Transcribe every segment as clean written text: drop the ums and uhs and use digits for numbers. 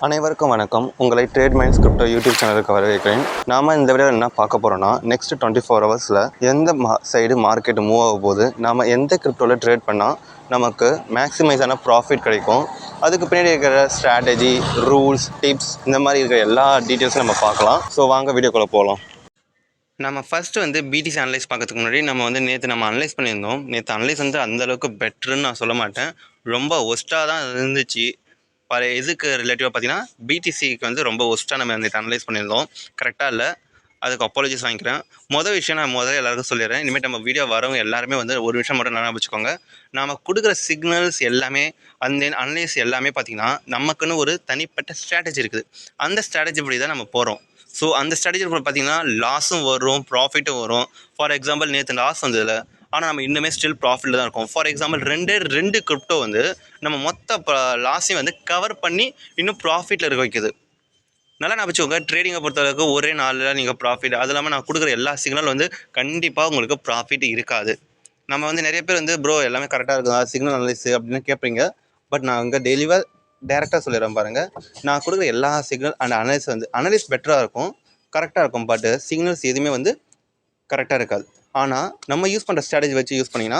அனைவருக்கும் வணக்கம். உங்களை ட்ரேட் மைண்ட்ஸ் கிரிப்டோ யூடியூப் சேனலுக்கு வரவேற்கிறேன். நாம் இந்த வீடியோவில் என்ன பார்க்க போகிறோம்னா, நெக்ஸ்ட் 24 ஹவர்ஸில் எந்த சைடு மார்க்கெட் மூவ் ஆக போகுது, நாம் எந்த கிரிப்டோவில் ட்ரேட் பண்ணால் நமக்கு மேக்ஸிமைஸான ப்ராஃபிட் கிடைக்கும், அதுக்கு பின்னாடி இருக்கிற ஸ்ட்ராட்டஜி, ரூல்ஸ், டிப்ஸ், இந்த மாதிரி இருக்கிற எல்லா டீட்டெயில்ஸும் நம்ம பார்க்கலாம். ஸோ வாங்க வீடியோக்குள்ளே போகலாம். நம்ம ஃபஸ்ட்டு பிடிசி அனலைஸ் பார்க்கறதுக்கு முன்னாடி நம்ம நேற்று அனலைஸ் பண்ணியிருந்தோம். நேற்று அனலைஸ் அந்தளவுக்கு பெட்டருன்னு நான் சொல்ல மாட்டேன், ரொம்ப ஒஸ்ட்டாக தான் இருந்துச்சு. இதுக்கு ரிலேட்டிவாக பார்த்தீங்கன்னா பிடிசிக்கு ரொம்ப ஒஸ்ட்டாக நம்ம நேற்று அனலைஸ் பண்ணியிருந்தோம். கரெக்டாக இல்லை, அதுக்கு அப்பாலஜிஸ் வாங்கிக்கிறேன். விஷயம் நான் எல்லாருக்கும் சொல்லிடுறேன். இனிமேல் நம்ம வீடியோ வரவங்க எல்லாருமே ஒரு விஷயம் மட்டும் நல்லா வச்சுக்கோங்க. நாம் கொடுக்குற சிக்னல்ஸ் எல்லாமே அந்த அனலைஸ் எல்லாமே பார்த்திங்கன்னா நமக்குன்னு ஒரு தனிப்பட்ட ஸ்ட்ராட்டஜி இருக்குது. அந்த ஸ்ட்ராட்டஜி படி தான் நம்ம போகிறோம். ஸோ அந்த ஸ்ட்ராட்டஜி பார்த்திங்கன்னா லாஸும் வரும், ப்ராஃபிட்டும் வரும். ஃபார் எக்ஸாம்பிள் நேற்று லாஸ் வந்ததில்லை, ஆனால் நம்ம இன்னுமே ஸ்டில் ப்ராஃபிட்டில் தான் இருக்கும். ஃபார் எக்ஸாம்பிள் ரெண்டு கிரிப்டோ நம்ம மொத்த லாஸையும் கவர் பண்ணி இன்னும் ப்ராஃபிட்டில் இருக்க வைக்குது. நல்லா நான் வச்சுக்கோங்க, ட்ரேடிங்கை பொறுத்தளவுக்கு ஒரே நாளில் நீங்கள் ப்ராஃபிட், அது இல்லாமல் நான் கொடுக்குற எல்லா சிக்னல் கண்டிப்பாக உங்களுக்கு ப்ராஃபிட் இருக்காது. நம்ம நிறைய பேர் ப்ரோ எல்லாமே கரெக்டாக இருக்குதா சிக்னல் அனலைஸ் அப்படின்னு கேட்பீங்க. பட் நான் டெய்லிவாக டேரெக்டாக சொல்லிடுறேன் பாருங்கள். நான் கொடுக்குற எல்லா சிக்னல் அண்ட் அனலைஸ் பெட்டராக இருக்கும், கரெக்டாக இருக்கும். பட் சிக்னல்ஸ் எதுவுமே கரெக்டாக இருக்காது. ஆனால் நம்ம யூஸ் பண்ணுற ஸ்ட்ராட்டஜி வச்சு யூஸ் பண்ணிங்கன்னா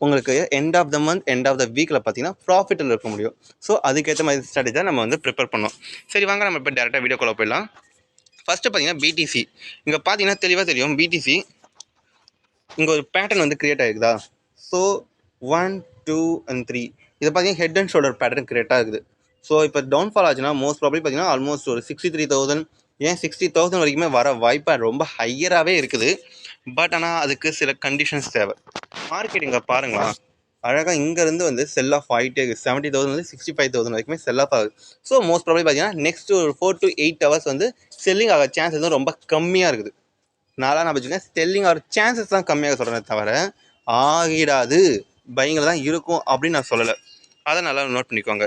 உங்களுக்கு end of the month, end of the வீக்கில் பார்த்தீங்கன்னா ப்ராஃபிட்டில் இருக்க முடியும். ஸோ அதுக்கேற்ற மாதிரி ஸ்ட்ராட்டஜியாக நம்ம ப்ரிப்பேர் பண்ணோம். சரி வாங்க நம்ம இப்போ டேரெக்டாக வீடியோக்குள்ளே போயிடலாம். ஃபஸ்ட்டு பார்த்தீங்கன்னா பிடிசி. இங்கே பார்த்தீங்கன்னா தெளிவாக தெரியும், பிடிசி இங்கே ஒரு பேட்டர்ன் க்ரியேட் ஆகிருக்குதா. ஸோ 1 2 and 3 இதை பார்த்தீங்கன்னா head and shoulder pattern create ஆகுது. ஸோ இப்போ டவுன்ஃபால் ஆச்சுன்னா மோஸ்ட் ப்ராபப்ளி பார்த்தீங்கன்னா ஆல்மோஸ்ட் ஒரு 63,000 ஏன் 60,000 வரைக்குமே வர வாய்ப்பாக ரொம்ப ஹையராகவே இருக்குது. பட் ஆனால் அதுக்கு சில கண்டிஷன்ஸ் தேவை. மார்க்கெட் இங்கே பாருங்களா, அழகாக இங்கேருந்து செல் ஆஃப் ஆகிட்டே இருக்குது. 70,000 65,000 வரைக்குமே செல் ஆஃப் ஆகுது. ஸோ மோஸ்ட் ப்ராபப்ளி பார்த்தீங்கன்னா நெக்ஸ்ட் ஒரு 4 to 8 hours செல்லிங் ஆக சான்சஸ் ரொம்ப கம்மியாக இருக்குது. நான் வச்சுக்கேன், செல்லிங் ஆகிற சான்சஸ் தான் கம்மியாக சொல்கிறேன் தவிர ஆகிடாது, பைங்கில் தான் இருக்கும் அப்படின்னு நான் சொல்லலை. அதை நல்லா நோட் பண்ணிக்கோங்க.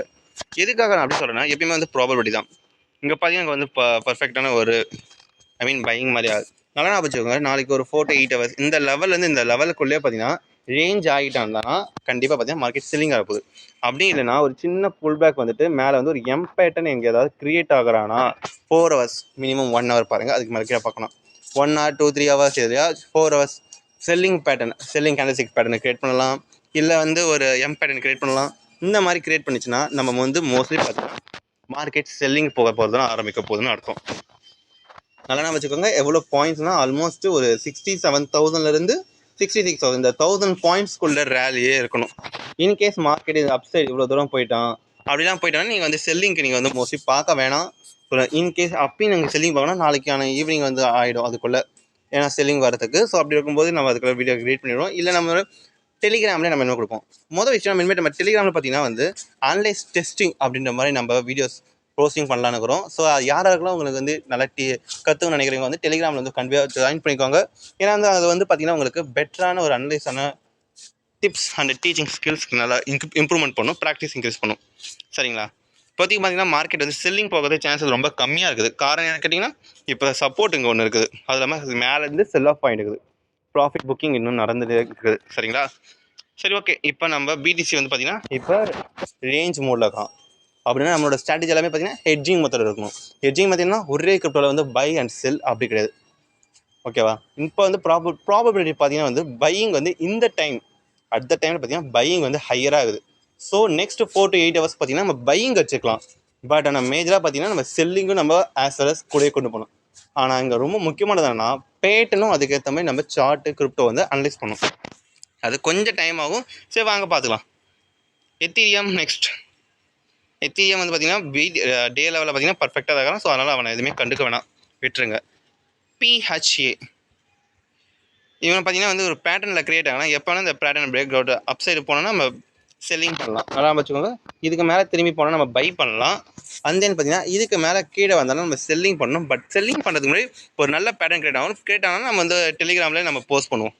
எதுக்காக நான் அப்படி சொல்கிறேன்னா, எப்பயுமே ப்ராபபிலிட்டி தான். இங்கே பார்த்தீங்கன்னா பர்ஃபெக்டான ஒரு பையிங் மாதிரி ஆகுது. நல்லா நான் வச்சுக்கோங்க, நாளைக்கு ஒரு 4 to 8 hours இந்த லெவல்லேருந்து இந்த லெவலுக்குள்ளேயே பார்த்தீங்கன்னா ரேஞ்ச் ஆகிட்டான்னா கண்டிப்பாக பார்த்தீங்கன்னா மார்க்கெட் செல்லிங் ஆக போகுது. அப்படி இல்லைன்னா ஒரு சின்ன புல் பேக் மேலே ஒரு எம் பேட்டர்ன் எங்கே ஏதாவது க்ரியேட் ஆகிறானா 4 hours மினிமம் 1 hour பாருங்கள், அதுக்கு மேலே கீழே பார்க்கணும். 1 or 2 3 hours எதையா 4 hours செல்லிங் கேண்டில் சிக்ஸ் பேட்டர்னை க்ரியேட் பண்ணலாம், இல்லை ஒரு எம் பேட்டர்ன் க்ரியேட் பண்ணலாம். இந்த மாதிரி க்ரியேட் பண்ணிச்சுன்னா நம்ம மோஸ்ட்லி பார்த்தீங்கன்னா மார்க்கெட் செல்லிங் போக போகிறதுனா ஆரம்பிக்க போகுதுன்னு அர்த்தம். நல்லா வச்சுக்கோங்க, எவ்வளோ பாயிண்ட்ஸ்னால் ஆல்மோஸ்ட் ஒரு 67,000 66,000 இந்த 1000 பாயிண்ட்ஸ்குள்ளே ரேலியே இருக்கணும். இன்கேஸ் மார்க்கெட் இது அப்சைட் இவ்வளோ தூரம் போயிட்டான் அப்படிலாம் போயிட்டாங்கன்னா நீங்கள் செல்லிங்க்கு நீங்கள் மோஸ்ட்லி பார்க்க வேணாம். இன்கேஸ் அப்பயும் நீங்கள் செல்லிங் பார்க்கணும், நாளைக்கான ஈவினிங் ஆகிடும் அதுக்குள்ளே, ஏன்னா செல்லிங் வரதுக்கு. ஸோ அப்படி இருக்கும்போது நம்ம அதுக்குள்ளே வீடியோ கிரியேட் பண்ணிடுவோம். இல்லை நம்ம டெலிகிராம்லேயே நம்ம என்ன கொடுப்போம். மொதல் விஷயம் நம்ம டெலிகிராமில் பார்த்தீங்கன்னா அனலைஸ் டெஸ்டிங் அப்படின்ற மாதிரி நம்ம வீடியோஸ் போஸ்டிங் பண்ணலான்னு இருக்கிறோம். ஸோ யாராருக்கெல்லாம் உங்களுக்கு நல்லா கற்றுக்கணும்னு நினைக்கிறீங்க டெலிகிராமில் கண்டிப்பாக ஜாயின் பண்ணிக்கோங்க. ஏன்னா அது பார்த்தீங்கன்னா உங்களுக்கு பெட்டரான ஒரு அனலைஸான டிப்ஸ் அண்ட் டீச்சிங் ஸ்கில்ஸ் நல்லா இம்ப்ரூவ்மெண்ட் பண்ணும், ப்ராக்டிஸ் இன்க்ரீஸ் பண்ணும். சரிங்களா? இப்போதைக்கு பார்த்தீங்கன்னா மார்க்கெட் செல்லிங் போகிறது சான்சஸ் ரொம்ப கம்மியாக இருக்குது. காரணம் என்ன கேட்டிங்கன்னா, இப்போ சப்போர்ட் இங்கே ஒன்று இருக்குது, அது இல்லாமல் மேலேருந்து செல் ஆஃப் பாயிண்ட் இருக்குது, ப்ராஃபிட் புக்கிங் இன்னும் நடந்துகிட்டே இருக்குது. சரிங்களா? சரி ஓகே, இப்போ நம்ம பிடிசி பார்த்தீங்கன்னா இப்போ ரேஞ்ச் மோடில் இருக்கான். அப்படின்னா நம்மளோட ஸ்ட்ராட்டஜி எல்லாமே பார்த்தீங்கன்னா ஹெட்ஜிங் மெத்தட் இருக்கணும். ஹெட்ஜிங் பார்த்தீங்கன்னா ஒரே கிரிப்டோவில் பை அண்ட் செல் அப்படி கிடையாது. ஓகேவா? இப்போ ப்ராபபிலிட்டி பார்த்தீங்கன்னா பையிங் இந்த டைம் அட் த டைமில் பார்த்தீங்கன்னா பையிங் ஹையராக ஆகுது. ஸோ நெக்ஸ்ட் 4 to 8 hours பார்த்தீங்கன்னா நம்ம பையிங் வச்சுக்கலாம். பட் ஆனால் மேஜராக பார்த்தீங்கன்னா நம்ம செல்லிங்கும் நம்ம ஆஸ் வெல் அஸ் கூட கொண்டு போகணும். ஆனால் இங்கே ரொம்ப முக்கியமானது என்னன்னா, பேட்டனும் அதுக்கேற்ற மாதிரி நம்ம சார்ட்டு கிரிப்டோ அனலைஸ் பண்ணணும். அது கொஞ்சம் டைம் ஆகும். சரி வாங்க பார்த்துக்கலாம். Ethereum next. எத்தீரியம் பார்த்தீங்கன்னா டே லெவலில் பார்த்தீங்கன்னா பர்ஃபெக்டாக இருக்கலாம். ஸோ அதனால் அவனை எதுவுமே கண்டுக்க வேணாம், விட்டுருங்க. பிஹெச்ஏ இவன் பார்த்தீங்கன்னா ஒரு பேட்டர்னில் க்ரியேட் ஆகலாம். எப்போ வேணால் இந்த பேட்டர்ன் பிரேக் அவுட் அப் சைடு போனோன்னா நம்ம செல்லிங் பண்ணலாம். நல்லா வச்சுக்கோங்க, இதுக்கு மேலே திரும்பி போனால் நம்ம பை பண்ணலாம். அண்ட் தென் பார்த்தீங்கன்னா இதுக்கு மேலே கீழே வந்தாலும் நம்ம செல்லிங் பண்ணணும். பட் செல்லிங் பண்ணுறதுக்கு முன்னாடி ஒரு நல்ல பேட்டர்ன் க்ரியேட் ஆகணும். நம்ம டெலிகிராமில் நம்ம போஸ்ட் பண்ணுவோம்.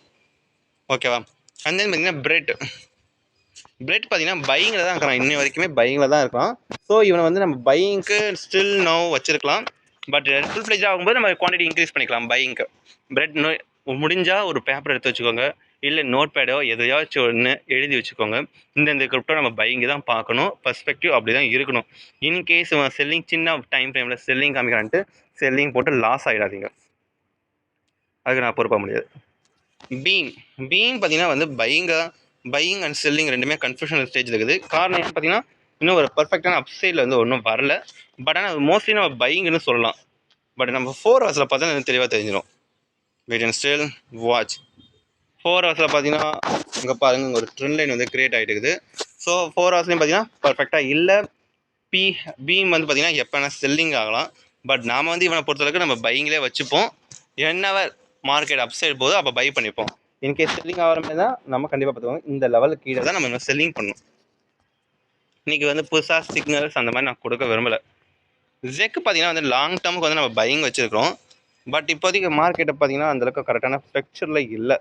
ஓகேவா? அண்ட் தென் பார்த்தீங்கன்னா பிரெட் பார்த்தீங்கன்னா பையிங்கில் தான் இருக்கிறான், இன்னி வரைக்குமே பையிங்கில் தான் இருக்கான். ஸோ இவனை நம்ம பையிங்க்கு ஸ்டில் நோ வச்சுருக்கலாம். பட் ஃபுல் ஃப்ளெஜ் ஆகும்போது நம்ம குவான்டிட்டி இன்க்ரீஸ் பண்ணிக்கலாம் பையிங்க்கு. பிரெட் முடிஞ்சால் ஒரு பேப்பர் எடுத்து வச்சுக்கோங்க, இல்லை நோட் பேடோ எதையாச்சும் ஒன்று எழுதி வச்சுக்கோங்க. இந்த கிரிப்டோ நம்ம பையிங் தான் பார்க்கணும். பெர்ஸ்பெக்டிவ் அப்படி தான் இருக்கணும். இன்கேஸ் செல்லிங் சின்ன டைம் ஃப்ரேமில் செல்லிங் காமிக்கிறான்ட்டு செல்லிங் போட்டு லாஸ் ஆகிடாதீங்க. அதுக்கு நான் பொறுப்பாக முடியாது. பீம் பார்த்தீங்கன்னா வந்து பையிங் அண்ட் செல்லிங் ரெண்டுமே கன்ஃபியூஷனல் ஸ்டேஜில் இருக்குது. காரணம் என்ன பார்த்தீங்கன்னா இன்னும் ஒரு பர்ஃபெக்டான அப்சைடில் வந்து ஒன்றும் வரல. பட் ஆனால் மோஸ்ட்லி நம்ம பையிங்னு சொல்லலாம். பட் நம்ம 4 ஹவர்ஸில் பார்த்தா எனக்கு தெளிவாக தெரிஞ்சிடும். Wait and still watch. 4 ஹவர்ஸில் பார்த்தீங்கன்னா இங்கே பாருங்கள், இங்கே ஒரு ட்ரெண்ட் லைன் வந்து கிரியேட் ஆகிட்டு இருக்குது. ஸோ 4 ஹவர்ஸ்லையும் பார்த்தீங்கன்னா பர்ஃபெக்டாக இல்லை. பீம் வந்து பார்த்தீங்கன்னா எப்போ வேணால் செல்லிங் ஆகலாம். பட் நாம் வந்து இவனை பொறுத்தளவுக்கு நம்ம பையிங்லேயே வச்சுப்போம். என்னவர் மார்க்கெட் அப்சைட் போது அப்போ பை பண்ணிப்போம். இன்கேஸ் செல்லிங் ஆகிற மாதிரி தான் நம்ம கண்டிப்பாக பார்த்துக்கோங்க. இந்த லெவலுக்கு கீழே தான் நம்ம செல்லிங் பண்ணணும். இன்றைக்கி வந்து புதுசாக சிக்னல்ஸ் அந்த மாதிரி நான் கொடுக்க விரும்பலை. ஜெக்கு பார்த்தீங்கன்னா வந்து லாங் டேர்முக்கு வந்து நம்ம பையிங் வச்சுருக்கிறோம். பட் இப்போதைக்கு மார்க்கெட்டை பார்த்தீங்கன்னா அந்தளவுக்கு கரெக்டான ஸ்ட்ரக்சரில் இல்லை.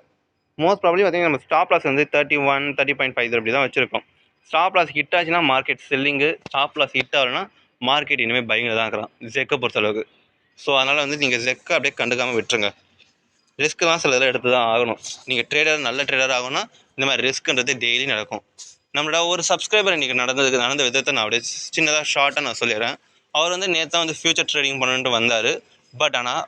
மோஸ்ட் ப்ராப்ளி பார்த்தீங்கன்னா நம்ம ஸ்டாப் லாஸ் வந்து 31, 30.5 அப்படி தான் வச்சுருக்கோம். ஸ்டாப் லாஸ் ஹிட் ஆச்சுன்னா market selling, stop loss hit ஆகலைன்னா மார்க்கெட் இனிமேல் பையிங்கில் தான் இருக்கிறான் ஜெக்கை பொறுத்தளவுக்கு. ஸோ அதனால் வந்து நீங்கள் ஜெக்கை அப்படியே கண்டுக்காமல் விட்டுருங்க. ரிஸ்க்கு தான் சில இதில் எடுத்து தான் ஆகணும். நீங்கள் ட்ரேடர் நல்ல ட்ரேடர் ஆகணும்னா இந்த மாதிரி ரிஸ்க்குன்றது டெய்லி நடக்கும். நம்மளோட ஒரு சப்ஸ்கிரைபர் இன்றைக்கி நடந்த விதத்தை நான் அப்படியே சின்னதாக ஷார்ட்டாக நான் சொல்லிடுறேன். அவர் வந்து நேற்று தான் வந்து ஃபியூச்சர் ட்ரேடிங் பண்ணணுன்ட்டு வந்தார். பட் ஆனால்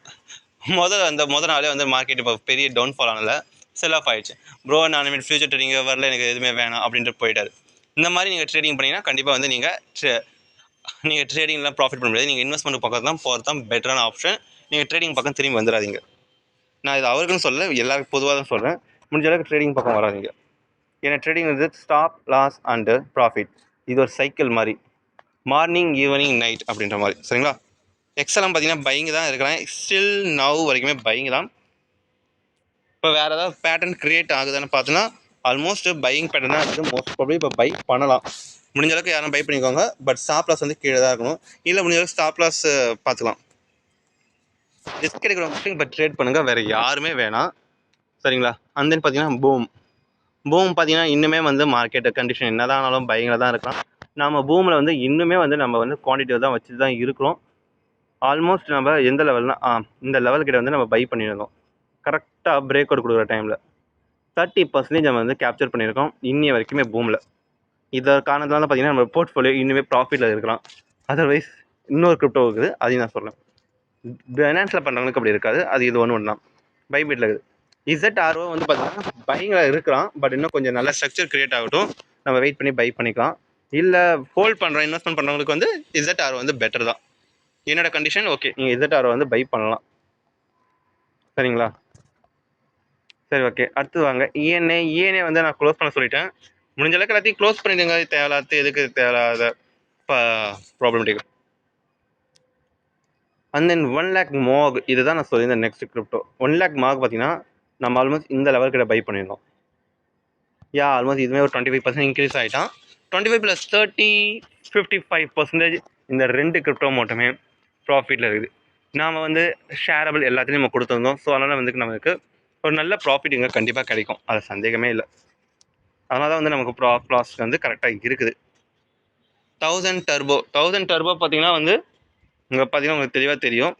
முதல் நாளே வந்து மார்க்கெட் இப்போ பெரிய டவுன்ஃபால் ஆனல செல் ஆஃப் ஆகிடுச்சு. ப்ரோ நான் இனிமேல் ஃபியூச்சர் ட்ரேடிங் வரல, எனக்கு எதுவுமே வேணாம் அப்படின்ட்டு போயிட்டார். இந்த மாதிரி நீங்கள் ட்ரேடிங் பண்ணிங்கன்னா கண்டிப்பாக வந்து நீங்கள் ட்ரேடிங்லாம் ப்ராஃபிட் பண்ண முடியாது. நீங்கள் இன்வெஸ்ட்மெண்ட் பக்கம் தான் போகிறது தான் பெட்டரான ஆப்ஷன். நீங்கள் ட்ரேடிங் பக்கம் திரும்பி வந்துடாதீங்க. நான் இது அவருக்குன்னு சொல்ல, எல்லாருக்கும் பொதுவாக தான் சொல்கிறேன். முடிஞ்ச அளவுக்கு ட்ரேடிங் பக்கம் வராதிங்க. ஏன்னா ட்ரேடிங் வந்து ஸ்டாப் லாஸ் அண்டு ப்ராஃபிட். இது ஒரு சைக்கிள் மாதிரி, மார்னிங் ஈவினிங் நைட் அப்படின்ற மாதிரி. சரிங்களா? எக்ஸலாம் பார்த்தீங்கன்னா பையிங் தான் இருக்கிறேன். ஸ்டில் நவ் வரைக்குமே பையிங் தான். இப்போ வேறு ஏதாவது பேட்டர்ன் க்ரியேட் ஆகுதுன்னு பார்த்தோன்னா ஆல்மோஸ்ட் பையிங் பேட்டர்ன் தான் இருக்குது. மோஸ்ட் ப்ராபப்லி இப்போ பை பண்ணலாம். முடிஞ்ச அளவுக்கு யாரும் பை பண்ணிக்கோங்க. பட் ஸ்டாப் லாஸ் வந்து கீழே தான் இருக்கணும். இல்லை முடிஞ்ச அளவுக்கு ஸ்டாப் லாஸ் பார்த்துக்கலாம். ரிஸ்க் எடுக்கிறவங்க இப்போ ட்ரேட் பண்ணுங்கள், வேறு யாருமே வேணாம். சரிங்களா? அண்ட் தென் பார்த்தீங்கன்னா பூம் பார்த்தீங்கன்னா இன்னுமே வந்து மார்க்கெட் கண்டிஷன் என்ன தான் ஆனாலும் பையிங்கில் தான் இருக்கலாம். நம்ம பூமில் வந்து இன்னுமே வந்து நம்ம வந்து குவான்டிட்டி தான் வச்சு தான் இருக்கிறோம். ஆல்மோஸ்ட் நம்ம எந்த லெவல்னா இந்த லெவல்கிட்ட வந்து நம்ம பை பண்ணியிருந்தோம். கரெக்டாக பிரேக் அவுட் கொடுக்குற டைமில் 30% நம்ம வந்து கேப்சர் பண்ணியிருக்கோம் இன்னைய வரைக்குமே பூமில். இதை காரணத்தினால பார்த்தீங்கன்னா நம்ம போர்ட்ஃபோலியோ இன்னுமே ப்ராஃபிட்டில் இருக்கலாம். அதர்வைஸ் இன்னொரு கிரிப்டோ இருக்குது, அதையும் நான் சொல்கிறேன். ஃபைனான்ஸில் பண்ணுறவங்களுக்கு அப்படி இருக்காது. அது இது ஒன்று தான் பைபிட்டில் இருக்குது. ZRO வந்து பார்த்தீங்கன்னா பையிங்கில் இருக்கிறான். பட் இன்னும் கொஞ்சம் நல்ல ஸ்ட்ரக்சர் க்ரியேட் ஆகட்டும், நம்ம வெயிட் பண்ணி பை பண்ணிக்கலாம். இல்லை ஹோல்ட் பண்ணுறோம் இன்வெஸ்ட்மெண்ட் பண்ணுறவங்களுக்கு வந்து ZRO வந்து பெட்டர் தான். என்னோட கண்டிஷன் ஓகே, நீங்கள் ZRO வந்து பை பண்ணலாம். சரிங்களா? சரி, ஓகே. அடுத்து வாங்க ENA வந்து நான் க்ளோஸ் பண்ண சொல்லிட்டேன். முடிஞ்ச அளவுக்கு எல்லாத்தையும் க்ளோஸ் பண்ணிடுங்க. தேவையில்லாத எதுக்கு தேவையில்லாத problematic. And then 1 lakh MOG, இதுதான் நான் சொல்லியிருந்தேன் நெக்ஸ்ட் கிரிப்டோ. 1 lakh MOG பார்த்தீங்கன்னா நம்ம ஆல்மோஸ்ட் இந்த லெவல்கிட்ட பை பண்ணியிருந்தோம். ஆல்மோஸ்ட் இதுவுமே ஒரு 25% இன்க்ரீஸ் ஆகிட்டான். 25 + 30 55% இந்த 2 கிரிப்டோ மட்டுமே ப்ராஃபிட்டில் இருக்குது. நாம் வந்து ஷேரபிள் எல்லாத்துலேயும் நம்ம கொடுத்துருந்தோம். ஸோ அதனால் வந்து நமக்கு ஒரு நல்ல ப்ராஃபிட் இங்கே கண்டிப்பாக கிடைக்கும், அது சந்தேகமே இல்லை. அதனால தான் வந்து நமக்கு ப்ராஃபிட் வந்து கரெக்டாக இருக்குது. 1000 டர்போ பார்த்தீங்கன்னா வந்து இங்கே பார்த்தீங்கன்னா உங்களுக்கு தெளிவாக தெரியும்.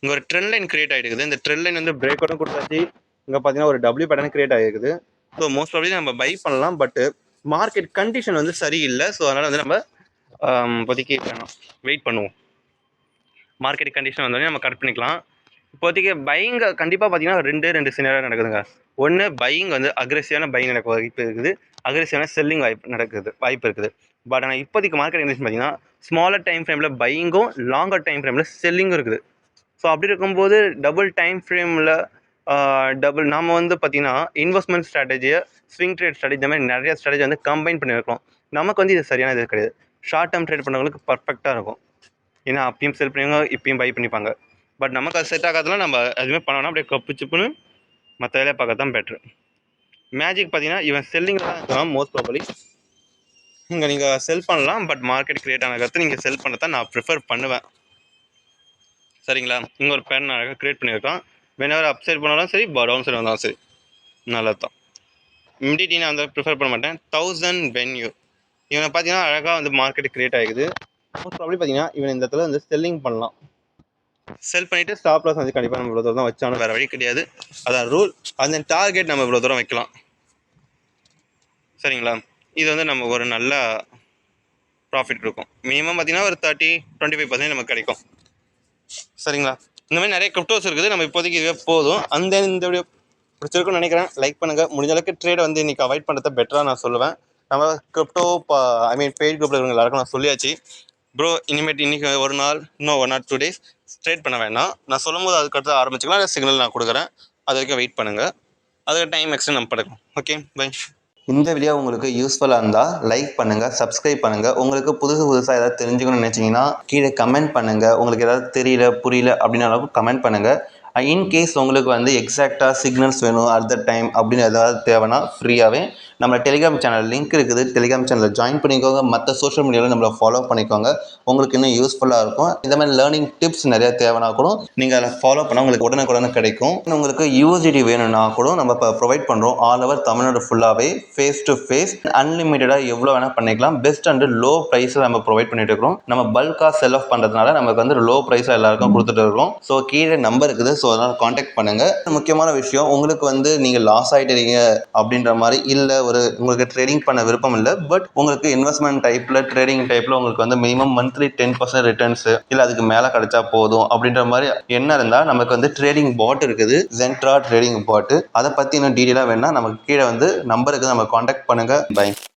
இங்கே ஒரு ட்ரெண்ட் லைன் கிரியேட் ஆகிருக்குது. இந்த ட்ரெண்ட் லைன் வந்து பிரேக் அவுட்டும் கொடுத்தாச்சு. இங்கே பார்த்தீங்கன்னா ஒரு W பேட்டர்ன் கிரியேட் ஆகிருக்குது. ஸோ மோஸ்ட் ப்ராபப்லி நம்ம பை பண்ணலாம். பட்டு மார்க்கெட் கண்டிஷன் வந்து சரியில்லை. ஸோ அதனால் வந்து நம்ம இப்போதைக்கு வெயிட் பண்ணுவோம். மார்க்கெட் கண்டிஷன் வந்தோடனே நம்ம கரெக்ட் பண்ணிக்கலாம். இப்போதைக்கு பையிங் கண்டிப்பாக பார்த்தீங்கன்னா ரெண்டு சினாரியோ நடக்குதுங்க. ஒன்று பையிங் வந்து அக்ரெசிவான பையிங் நடக்க வாய்ப்பு இருக்குது, அக்ரெசிவான செல்லிங் வாய்ப்பு இருக்குது. பட் ஆனால் இப்போதைக்கு மார்க்கெட் கண்டிஷன் பார்த்தீங்கன்னா ஸ்மாலர் டைம் ஃப்ரேமில் பையிங்கும், லாங்கர் டைம் ஃப்ரேமில் செல்லிங்கும் இருக்குது. ஸோ அப்படி இருக்கும்போது டபுள் டைம் ஃப்ரேமில் நாம் வந்து பார்த்திங்கன்னா இன்வெஸ்ட்மெண்ட் ஸ்ட்ராட்டஜியை, ஸ்விங் ட்ரேட் ஸ்ட்ராட்டஜி, இந்த மாதிரி நிறைய ஸ்ட்ராட்டஜி வந்து கம்பைன் பண்ணியிருக்கோம். நமக்கு வந்து இது சரியான இது கிடையாது. ஷார்ட் டேர்ம் ட்ரேட் பண்ணுறவங்களுக்கு பர்ஃபெக்டாக இருக்கும். ஏன்னா அப்பயும் செல் பண்ணுவாங்க, இப்பயும் பை பண்ணிப்பாங்க. பட் நமக்கு அது செட் ஆகாதெல்லாம் நம்ம எதுவுமே பண்ணோன்னா அப்படியே கப்பு சிப்புன்னு மற்ற வேலையை பார்க்க தான் பெட்ரு. மேஜிக் பார்த்தீங்கன்னா இவன் செல்லிங்கில் தான் இருக்கலாம் மோஸ்ட் ப்ராபப்லி. இங்கே நீங்கள் செல் பண்ணலாம். பட் மார்க்கெட் கிரியேட் ஆன கருத்து நீங்கள் செல் பண்ண தான் நான் ப்ரிஃபர் பண்ணுவேன். சரிங்களா? இங்கே ஒரு பேன் அழகாக க்ரியேட் பண்ணியிருக்கான். வெனவர் அப் சைட் போனாலும் சரி, டவுன் சைடு வந்தாலும் சரி, நல்லது தான். இமிடியேட்லி நான் வந்து ப்ரிஃபர் பண்ண மாட்டேன். 1000 வென்யூ இவனை பார்த்தீங்கன்னா அழகாக வந்து மார்க்கெட் கிரியேட் ஆகிக்குது. மோஸ்ட் ப்ராபப்லி பார்த்தீங்கன்னா இவன் இந்த இடத்துல வந்து செல்லிங் பண்ணலாம். செல் பண்ணிவிட்டு ஸ்டாப் லாஸ் வந்து கண்டிப்பாக நம்ம இவ்வளோ தூரம் தான் வச்சாலும் வேறு வழி கிடையாது. அதான் ரூல். அந்த டார்கெட் நம்ம இவ்வளோ தூரம் வைக்கலாம். சரிங்களா? இது வந்து நம்ம ஒரு நல்ல ப்ராஃபிட் இருக்கும். மினிமம் பார்த்தீங்கன்னா ஒரு 25% நமக்கு கிடைக்கும். சரிங்களா? இந்த மாதிரி நிறைய கிரிப்டோஸ் இருக்குது. நம்ம இப்போதைக்கு இதுவே போதும். இந்த வீடியோ பிடிச்சிருக்குன்னு நினைக்கிறேன். லைக் பண்ணுங்கள். முடிஞ்ச அளவுக்கு ட்ரேடை வந்து இன்றைக்கி அவாய்ட் பண்ணுறத பெட்டராக நான் சொல்லுவேன். நம்ம கிரிப்டோ பெய்ட் குரூப்பில் இருக்கிறவங்க எல்லாருக்கும் நான் சொல்லியாச்சு. ப்ரோ இனிமேட்டு இன்றைக்கி ஒரு நாள் இன்னும் 1 or 2 days ட்ரேட் பண்ண வேணாம். நான் சொல்லும்போது அதுக்கடுத்து ஆரம்பிச்சிக்கலாம். சிக்னல் நான் கொடுக்குறேன். அது வரைக்கும் வெயிட் பண்ணுங்கள். அதுக்கு டைம் எக்ஸ்டெண்ட் நம்ம படுக்கும். Okay bye. இந்த வீடியோ உங்களுக்கு யூஸ்ஃபுல்லாக இருந்தால் லைக் பண்ணுங்கள், சப்ஸ்கிரைப் பண்ணுங்கள். உங்களுக்கு புதுசாக ஏதாவது தெரிஞ்சுக்கணும்னு நினச்சிங்கன்னா கீழே கமெண்ட் பண்ணுங்கள். உங்களுக்கு ஏதாவது தெரியல புரியல அப்படின்னு அளவுக்கு கமெண்ட் பண்ணுங்கள். இன்கேஸ் உங்களுக்கு வந்து எக்ஸாக்டாக சிக்னல்ஸ் வேணும் அட் த டைம் அப்படின்னு ஏதாவது தேவைன்னா ஃப்ரீயாகவே நம்ம டெலிகிராம் சேனல் லிங்க் இருக்குது. டெலிகிராம் சேனலில் ஜாயின் பண்ணிக்கோங்க. மற்ற சோஷியல் மீடியாவில் நம்மளை ஃபாலோ பண்ணிக்கோங்க. உங்களுக்கு இன்னும் யூஸ்ஃபுல்லாக இருக்கும். இந்த மாதிரி லேர்னிங் டிப்ஸ் நிறையா தேவைன்னா கூட நீங்கள் அதை ஃபாலோ பண்ணால் உங்களுக்கு உடனுக்குடனே கிடைக்கும். உங்களுக்கு யூஎஸ்டி வேணும்னா கூட நம்ம இப்போ ப்ரொவைட் பண்ணுறோம். ஆல் ஓவர் தமிழ்நாடு ஃபுல்லாகவே ஃபேஸ் டு ஃபேஸ் அன்லிமிட்டடாக எவ்வளோ வேணால் பண்ணிக்கலாம். பெஸ்ட் அண்ட் லோ ப்ரைஸில் நம்ம ப்ரொவைட் பண்ணிட்டு இருக்கிறோம். நம்ம பல்காக செல் ஆஃப் பண்ணுறதுனால நமக்கு வந்து லோ ப்ரைஸாக எல்லாருக்கும் கொடுத்துட்டு இருக்கோம். ஸோ கீழே நம்பர் இருக்குது. ஸோ அதனால் காண்டாக்ட் பண்ணுங்கள். முக்கியமான விஷயம், உங்களுக்கு வந்து நீங்கள் லாஸ் ஆகிட்டீங்க அப்படின்ற மாதிரி இல்லை, உங்களுக்கு ட்ரேடிங் பண்ண விருப்பம் இல்லை, பட் உங்களுக்கு இன்வெஸ்ட்மெண்ட் டைப்பில் ட்ரேடிங் டைப்பில் உங்களுக்கு வந்து மினிமம் மந்த்லி 10% ரிட்டர்ன்ஸு இல்லை அதுக்கு மேலே கிடைச்சா போதும் அப்படின்ற மாதிரி என்ன இருந்தால் நமக்கு வந்து ட்ரேடிங் பாட் இருக்குது. ஜென்ட்ரா ட்ரேடிங் பாட்டு. அதை பற்றி இன்னும் டீட்டெயிலாக வேணால் நமக்கு கீழே வந்து நம்பருக்கு நம்ம காண்டாக்ட் பண்ணுங்கள். பை.